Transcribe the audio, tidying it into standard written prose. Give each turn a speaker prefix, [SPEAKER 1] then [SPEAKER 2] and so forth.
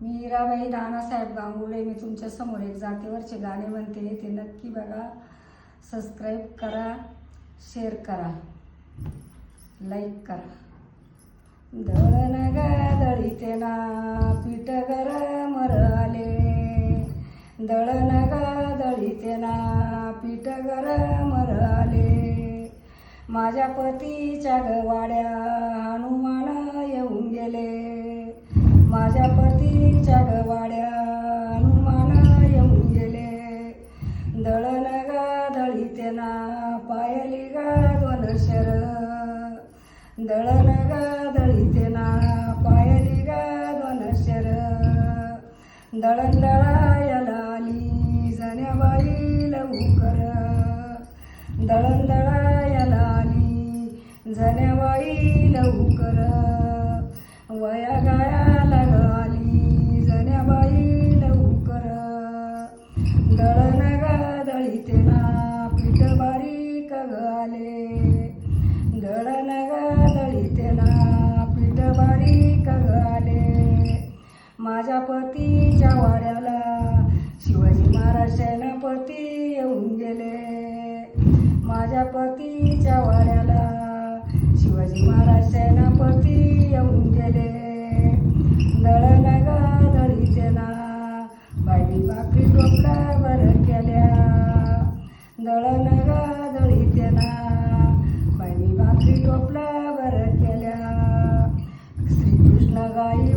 [SPEAKER 1] मीराबाई नानासाहेब गांगुर्डे. मी तुमच्या समोर एक जातीवरचे गाणे म्हणते, ते नक्की बघा. सबस्क्राईब करा, शेअर करा, लाईक करा. दळण ग दळीते ना पीठ गरम आले, दळण ग दळीते ना पीठ गरम आले. माझ्या पतीच्या गवाड्या हनुमान येऊन गेले, माझ्या पतीच्या गवाड्या हनुमान येऊन गेले. दळण ग दळीते ना पायली ग दोन शर, दळण ग दळीते ना पायली ग दोन शर. दळण दळायला आली जण्याबाई लवकर, दळण दळायला आली जण्याबाई लवकर. वया गायाला आली जण्याबाई लवकर. दळण ग दळीते ना पीठ बारीक आले, दळण ग दळीते ना पीठ बारीक आले. माझ्या पतीच्या वाड्याला शिवाजी महाराज सेनापती येऊन गेले, माझ्या पतीच्या वाड्याला शिवाजी महाराज सेनापती येऊन गेले. दळण ग दळीते ना बाई भाकरी टोपल्यावर केल्या, दळण ग दळीते ना बाई भाकरी टोपल्यावर केल्या. श्रीकृष्ण गाई